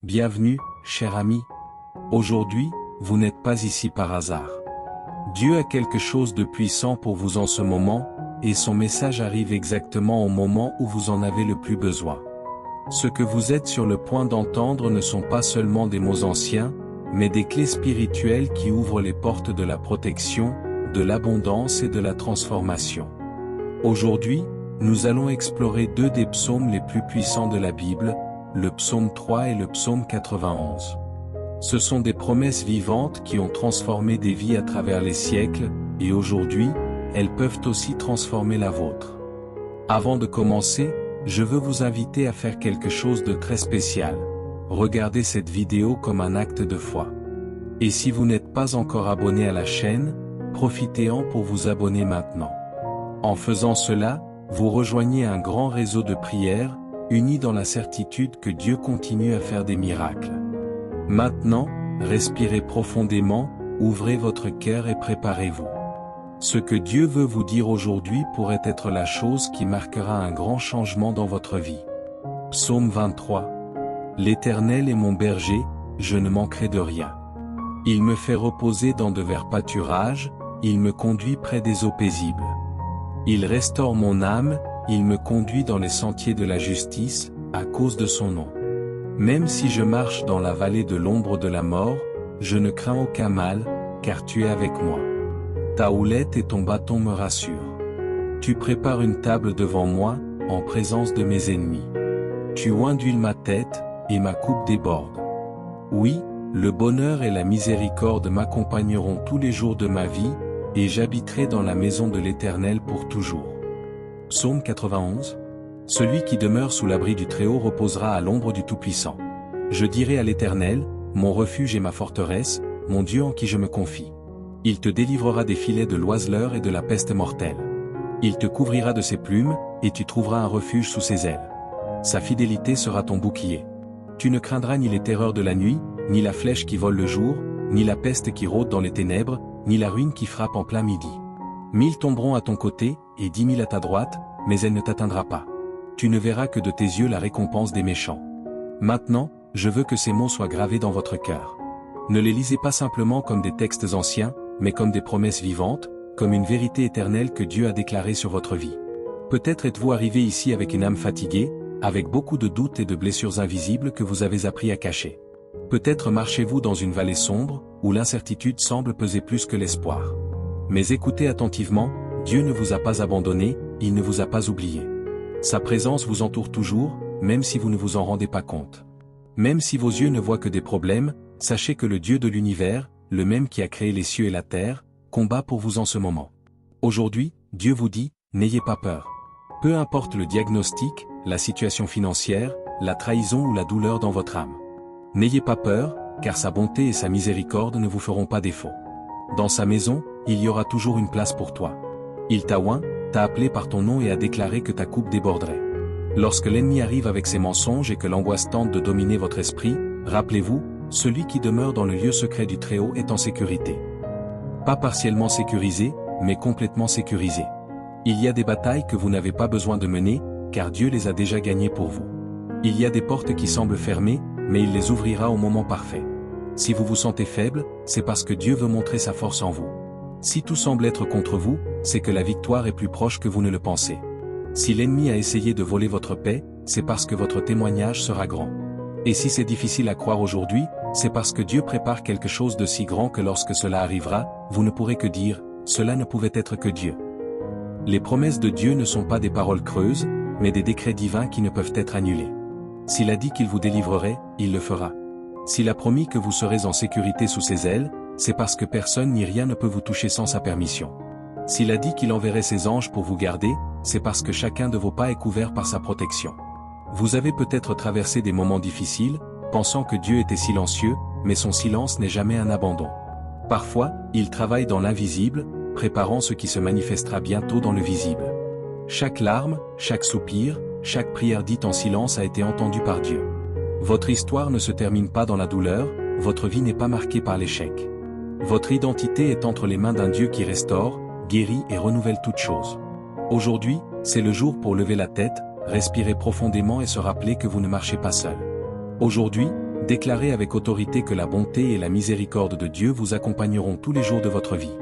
Bienvenue, cher ami. Aujourd'hui, vous n'êtes pas ici par hasard. Dieu a quelque chose de puissant pour vous en ce moment, et son message arrive exactement au moment où vous en avez le plus besoin. Ce que vous êtes sur le point d'entendre ne sont pas seulement des mots anciens, mais des clés spirituelles qui ouvrent les portes de la protection, de l'abondance et de la transformation. Aujourd'hui, nous allons explorer deux des psaumes les plus puissants de la Bible, le psaume 3 et le psaume 91. Ce sont des promesses vivantes qui ont transformé des vies à travers les siècles, et aujourd'hui, elles peuvent aussi transformer la vôtre. Avant de commencer, je veux vous inviter à faire quelque chose de très spécial. Regardez cette vidéo comme un acte de foi. Et si vous n'êtes pas encore abonné à la chaîne, profitez-en pour vous abonner maintenant. En faisant cela, vous rejoignez un grand réseau de prières, unis dans la certitude que Dieu continue à faire des miracles. Maintenant, respirez profondément, ouvrez votre cœur et préparez-vous. Ce que Dieu veut vous dire aujourd'hui pourrait être la chose qui marquera un grand changement dans votre vie. Psaume 23. L'Éternel est mon berger, je ne manquerai de rien. Il me fait reposer dans de verts pâturages, il me conduit près des eaux paisibles. Il restaure mon âme, il me conduit dans les sentiers de la justice, à cause de son nom. Même si je marche dans la vallée de l'ombre de la mort, je ne crains aucun mal, car tu es avec moi. Ta houlette et ton bâton me rassurent. Tu prépares une table devant moi, en présence de mes ennemis. Tu oindules ma tête, et ma coupe déborde. Oui, le bonheur et la miséricorde m'accompagneront tous les jours de ma vie, et j'habiterai dans la maison de l'Éternel pour toujours. Psaume 91. Celui qui demeure sous l'abri du Très-Haut reposera à l'ombre du Tout-Puissant. Je dirai à l'Éternel, mon refuge et ma forteresse, mon Dieu en qui je me confie. Il te délivrera des filets de l'oiseleur et de la peste mortelle. Il te couvrira de ses plumes, et tu trouveras un refuge sous ses ailes. Sa fidélité sera ton bouclier. Tu ne craindras ni les terreurs de la nuit, ni la flèche qui vole le jour, ni la peste qui rôde dans les ténèbres, ni la ruine qui frappe en plein midi. 1000 tomberont à ton côté, et 10 000 à ta droite, mais elle ne t'atteindra pas. Tu ne verras que de tes yeux la récompense des méchants. Maintenant, je veux que ces mots soient gravés dans votre cœur. Ne les lisez pas simplement comme des textes anciens, mais comme des promesses vivantes, comme une vérité éternelle que Dieu a déclarée sur votre vie. Peut-être êtes-vous arrivé ici avec une âme fatiguée, avec beaucoup de doutes et de blessures invisibles que vous avez appris à cacher. Peut-être marchez-vous dans une vallée sombre, où l'incertitude semble peser plus que l'espoir. Mais écoutez attentivement, Dieu ne vous a pas abandonné, il ne vous a pas oublié. Sa présence vous entoure toujours, même si vous ne vous en rendez pas compte. Même si vos yeux ne voient que des problèmes, sachez que le Dieu de l'univers, le même qui a créé les cieux et la terre, combat pour vous en ce moment. Aujourd'hui, Dieu vous dit, n'ayez pas peur. Peu importe le diagnostic, la situation financière, la trahison ou la douleur dans votre âme. N'ayez pas peur, car sa bonté et sa miséricorde ne vous feront pas défaut. Dans sa maison, il y aura toujours une place pour toi. Il t'a oint, t'a appelé par ton nom et a déclaré que ta coupe déborderait. Lorsque l'ennemi arrive avec ses mensonges et que l'angoisse tente de dominer votre esprit, rappelez-vous, celui qui demeure dans le lieu secret du Très-Haut est en sécurité. Pas partiellement sécurisé, mais complètement sécurisé. Il y a des batailles que vous n'avez pas besoin de mener, car Dieu les a déjà gagnées pour vous. Il y a des portes qui semblent fermées, mais il les ouvrira au moment parfait. Si vous vous sentez faible, c'est parce que Dieu veut montrer sa force en vous. Si tout semble être contre vous, c'est que la victoire est plus proche que vous ne le pensez. Si l'ennemi a essayé de voler votre paix, c'est parce que votre témoignage sera grand. Et si c'est difficile à croire aujourd'hui, c'est parce que Dieu prépare quelque chose de si grand que lorsque cela arrivera, vous ne pourrez que dire, cela ne pouvait être que Dieu. Les promesses de Dieu ne sont pas des paroles creuses, mais des décrets divins qui ne peuvent être annulés. S'il a dit qu'il vous délivrerait, il le fera. S'il a promis que vous serez en sécurité sous ses ailes, c'est parce que personne ni rien ne peut vous toucher sans sa permission. S'il a dit qu'il enverrait ses anges pour vous garder, c'est parce que chacun de vos pas est couvert par sa protection. Vous avez peut-être traversé des moments difficiles, pensant que Dieu était silencieux, mais son silence n'est jamais un abandon. Parfois, il travaille dans l'invisible, préparant ce qui se manifestera bientôt dans le visible. Chaque larme, chaque soupir, chaque prière dite en silence a été entendue par Dieu. Votre histoire ne se termine pas dans la douleur, votre vie n'est pas marquée par l'échec. Votre identité est entre les mains d'un Dieu qui restaure, guérit et renouvelle toutes choses. Aujourd'hui, c'est le jour pour lever la tête, respirer profondément et se rappeler que vous ne marchez pas seul. Aujourd'hui, Déclarez avec autorité que la bonté et la miséricorde de Dieu vous accompagneront tous les jours de votre vie.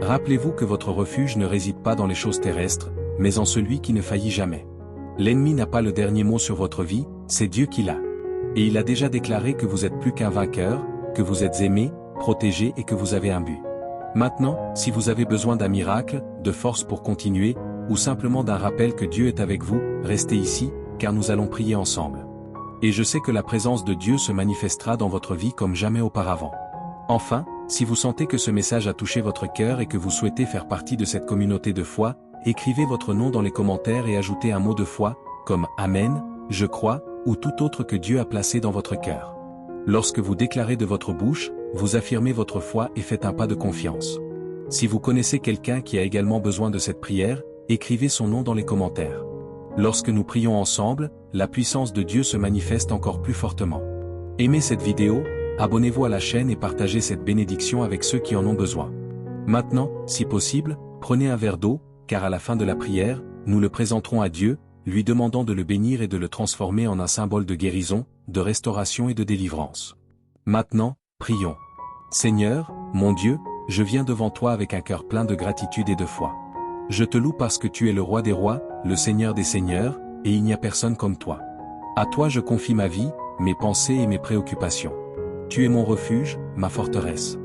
Rappelez-vous que votre refuge ne réside pas dans les choses terrestres, mais en celui qui ne faillit jamais. L'ennemi n'a pas le dernier mot sur votre vie, c'est Dieu qui l'a. Et il a déjà déclaré que vous êtes plus qu'un vainqueur, que vous êtes aimé, protégé et que vous avez un but. Maintenant, si vous avez besoin d'un miracle, de force pour continuer, ou simplement d'un rappel que Dieu est avec vous, restez ici, car nous allons prier ensemble. Et je sais que la présence de Dieu se manifestera dans votre vie comme jamais auparavant. Enfin, si vous sentez que ce message a touché votre cœur et que vous souhaitez faire partie de cette communauté de foi, écrivez votre nom dans les commentaires et ajoutez un mot de foi, comme « Amen »,« Je crois » ou tout autre que Dieu a placé dans votre cœur. Lorsque vous déclarez de votre bouche, vous affirmez votre foi et faites un pas de confiance. Si vous connaissez quelqu'un qui a également besoin de cette prière, écrivez son nom dans les commentaires. Lorsque nous prions ensemble, la puissance de Dieu se manifeste encore plus fortement. Aimez cette vidéo, abonnez-vous à la chaîne et partagez cette bénédiction avec ceux qui en ont besoin. Maintenant, si possible, prenez un verre d'eau, car à la fin de la prière, nous le présenterons à Dieu, lui demandant de le bénir et de le transformer en un symbole de guérison, de restauration et de délivrance. Maintenant, prions. Seigneur, mon Dieu, je viens devant toi avec un cœur plein de gratitude et de foi. Je te loue parce que tu es le roi des rois, le Seigneur des seigneurs, et il n'y a personne comme toi. À toi je confie ma vie, mes pensées et mes préoccupations. Tu es mon refuge, ma forteresse.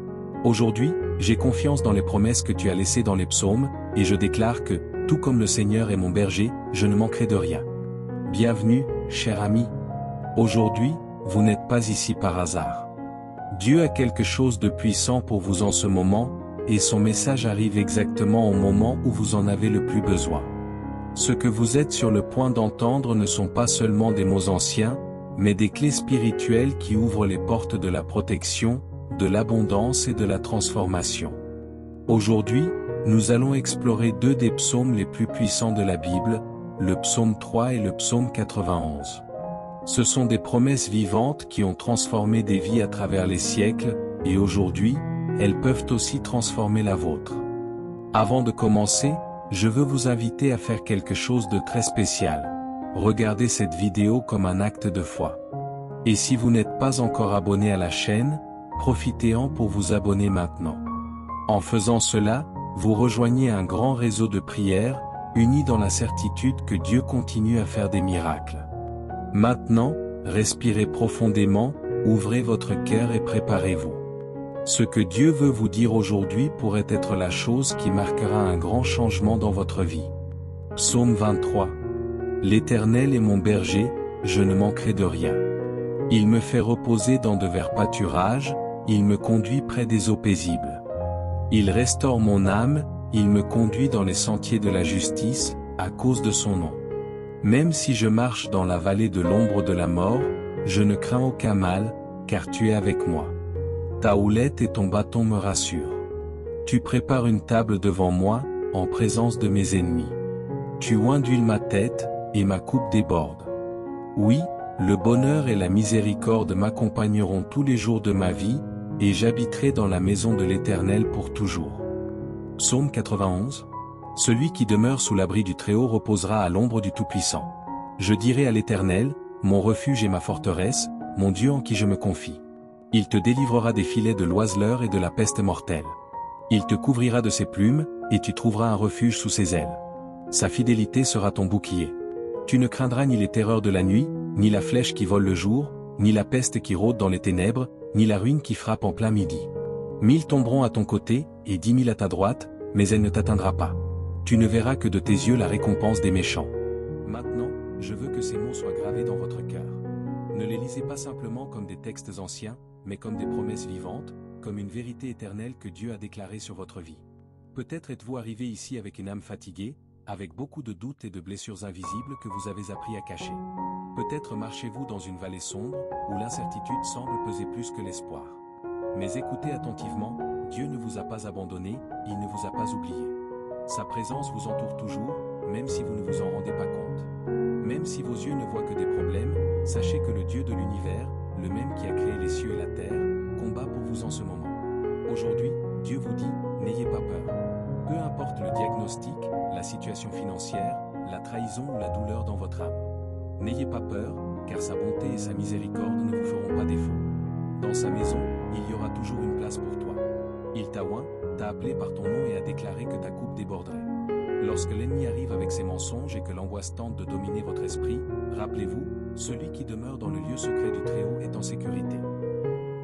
Aujourd'hui, j'ai confiance dans les promesses que tu as laissées dans les psaumes, et je déclare que, tout comme le Seigneur est mon berger, je ne manquerai de rien. Bienvenue, cher ami. Aujourd'hui, vous n'êtes pas ici par hasard. Dieu a quelque chose de puissant pour vous en ce moment, et son message arrive exactement au moment où vous en avez le plus besoin. Ce que vous êtes sur le point d'entendre ne sont pas seulement des mots anciens, mais des clés spirituelles qui ouvrent les portes de la protection, de l'abondance et de la transformation. Aujourd'hui, nous allons explorer deux des psaumes les plus puissants de la Bible, le psaume 3 et le psaume 91. Ce sont des promesses vivantes qui ont transformé des vies à travers les siècles, et aujourd'hui, elles peuvent aussi transformer la vôtre. Avant de commencer, je veux vous inviter à faire quelque chose de très spécial. Regardez cette vidéo comme un acte de foi. Et si vous n'êtes pas encore abonné à la chaîne, profitez-en pour vous abonner maintenant. En faisant cela, vous rejoignez un grand réseau de prières, unis dans la certitude que Dieu continue à faire des miracles. Maintenant, respirez profondément, ouvrez votre cœur et préparez-vous. Ce que Dieu veut vous dire aujourd'hui pourrait être la chose qui marquera un grand changement dans votre vie. Psaume 23. L'Éternel est mon berger, je ne manquerai de rien. Il me fait reposer dans de verts pâturages, il me conduit près des eaux paisibles. Il restaure mon âme, il me conduit dans les sentiers de la justice, à cause de son nom. Même si je marche dans la vallée de l'ombre de la mort, je ne crains aucun mal, car tu es avec moi. Ta houlette et ton bâton me rassurent. Tu prépares une table devant moi, en présence de mes ennemis. Tu oins d'huile ma tête, et ma coupe déborde. Oui, le bonheur et la miséricorde m'accompagneront tous les jours de ma vie, et j'habiterai dans la maison de l'Éternel pour toujours. Psaume 91. Celui qui demeure sous l'abri du Très-Haut reposera à l'ombre du Tout-Puissant. Je dirai à l'Éternel, mon refuge et ma forteresse, mon Dieu en qui je me confie. Il te délivrera des filets de l'oiseleur et de la peste mortelle. Il te couvrira de ses plumes, et tu trouveras un refuge sous ses ailes. Sa fidélité sera ton bouclier. Tu ne craindras ni les terreurs de la nuit, ni la flèche qui vole le jour, ni la peste qui rôde dans les ténèbres, ni la ruine qui frappe en plein midi. 1000 tomberont à ton côté, et 10 000 à ta droite, mais elle ne t'atteindra pas. Tu ne verras que de tes yeux la récompense des méchants. Maintenant, je veux que ces mots soient gravés dans votre cœur. Ne les lisez pas simplement comme des textes anciens, mais comme des promesses vivantes, comme une vérité éternelle que Dieu a déclarée sur votre vie. Peut-être êtes-vous arrivé ici avec une âme fatiguée, avec beaucoup de doutes et de blessures invisibles que vous avez appris à cacher. Peut-être marchez-vous dans une vallée sombre, où l'incertitude semble peser plus que l'espoir. Mais écoutez attentivement, Dieu ne vous a pas abandonné, il ne vous a pas oublié. Sa présence vous entoure toujours, même si vous ne vous en rendez pas compte. Même si vos yeux ne voient que des problèmes, sachez que le Dieu de l'univers, le même qui a créé les cieux et la terre, combat pour vous en ce moment. Aujourd'hui, Dieu vous dit, n'ayez pas peur. Peu importe le diagnostic, la situation financière, la trahison ou la douleur dans votre âme. N'ayez pas peur, car sa bonté et sa miséricorde ne vous feront pas défaut. Dans sa maison, il y aura toujours une place pour toi. Il t'a oint, t'a appelé par ton nom et a déclaré que ta coupe déborderait. Lorsque l'ennemi arrive avec ses mensonges et que l'angoisse tente de dominer votre esprit, rappelez-vous, celui qui demeure dans le lieu secret du Très-Haut est en sécurité.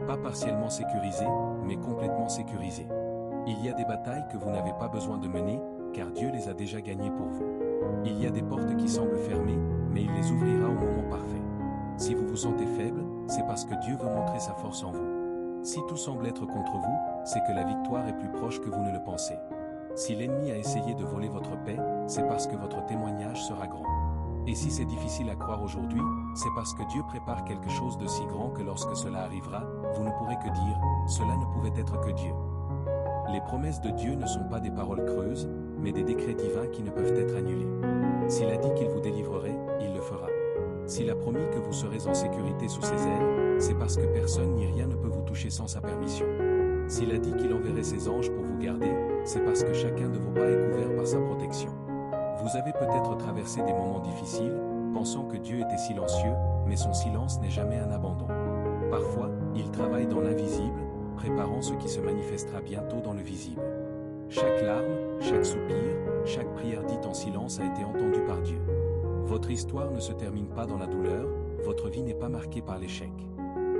Pas partiellement sécurisé, mais complètement sécurisé. Il y a des batailles que vous n'avez pas besoin de mener, car Dieu les a déjà gagnées pour vous. Il y a des portes qui semblent fermées, mais il les ouvrira au moment parfait. Si vous vous sentez faible, c'est parce que Dieu veut montrer sa force en vous. Si tout semble être contre vous, c'est que la victoire est plus proche que vous ne le pensez. Si l'ennemi a essayé de voler votre paix, c'est parce que votre témoignage sera grand. Et si c'est difficile à croire aujourd'hui, c'est parce que Dieu prépare quelque chose de si grand que lorsque cela arrivera, vous ne pourrez que dire « Cela ne pouvait être que Dieu ». Les promesses de Dieu ne sont pas des paroles creuses, mais des décrets divins qui ne peuvent être annulés. S'il a dit qu'il vous délivrerait, il le fera. S'il a promis que vous serez en sécurité sous ses ailes, c'est parce que personne ni rien ne peut vous toucher sans sa permission. S'il a dit qu'il enverrait ses anges pour vous garder, c'est parce que chacun de vos pas est couvert par sa protection. Vous avez peut-être traversé des moments difficiles, pensant que Dieu était silencieux, mais son silence n'est jamais un abandon. Parfois, il travaille dans l'invisible, préparant ce qui se manifestera bientôt dans le visible. Chaque larme, chaque soupir, chaque prière dite en silence a été entendue par Dieu. Votre histoire ne se termine pas dans la douleur, votre vie n'est pas marquée par l'échec.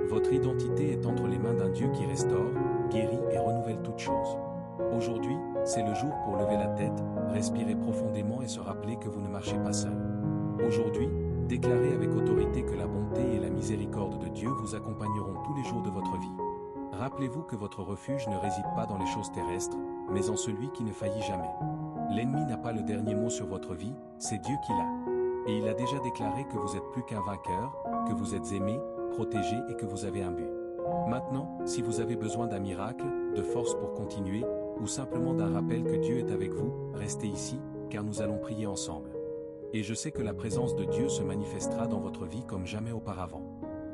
Votre identité est entre les mains d'un Dieu qui restaure, guérit et renouvelle toutes choses. Aujourd'hui, c'est le jour pour lever la tête, respirer profondément et se rappeler que vous ne marchez pas seul. Aujourd'hui, déclarez avec autorité que la bonté et la miséricorde de Dieu vous accompagneront tous les jours de votre vie. Rappelez-vous que votre refuge ne réside pas dans les choses terrestres, mais en celui qui ne faillit jamais. L'ennemi n'a pas le dernier mot sur votre vie, c'est Dieu qui l'a. Et il a déjà déclaré que vous êtes plus qu'un vainqueur, que vous êtes aimé, protégé et que vous avez un but. Maintenant, si vous avez besoin d'un miracle, de force pour continuer, ou simplement d'un rappel que Dieu est avec vous, restez ici, car nous allons prier ensemble. Et je sais que la présence de Dieu se manifestera dans votre vie comme jamais auparavant.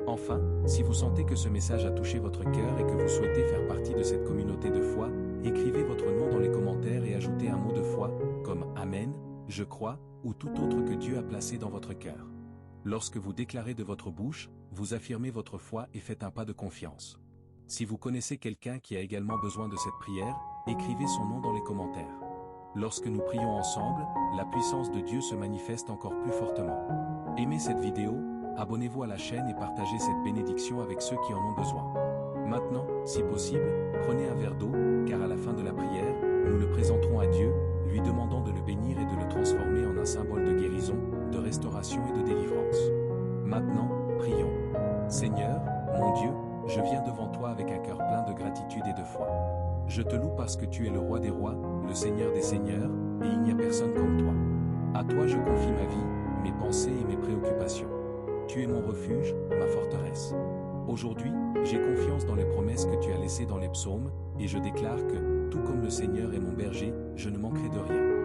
Enfin, si vous sentez que ce message a touché votre cœur et que vous souhaitez faire partie de cette communauté de foi, écrivez votre nom dans les commentaires et ajoutez un mot de foi, comme « Amen »,« Je crois » ou tout autre que Dieu a placé dans votre cœur. Lorsque vous déclarez de votre bouche, vous affirmez votre foi et faites un pas de confiance. Si vous connaissez quelqu'un qui a également besoin de cette prière, écrivez son nom dans les commentaires. Lorsque nous prions ensemble, la puissance de Dieu se manifeste encore plus fortement. Aimez cette vidéo, abonnez-vous à la chaîne et partagez cette bénédiction avec ceux qui en ont besoin. Maintenant, si possible, prenez un verre d'eau, car à la fin de la prière, nous le présenterons à Dieu, lui demandant de le bénir et de le transformer en un symbole de guérison, de restauration et de délivrance. Maintenant, prions. Seigneur, mon Dieu, je viens devant toi avec un cœur plein de gratitude et de foi. Je te loue parce que tu es le roi des rois, le Seigneur des seigneurs, et il n'y a personne comme toi. À toi je confie ma vie, mes pensées et mes préoccupations. Tu es mon refuge, ma forteresse. Aujourd'hui, j'ai confiance dans les promesses que tu as laissées dans les psaumes, et je déclare que, tout comme le Seigneur est mon berger, je ne manquerai de rien.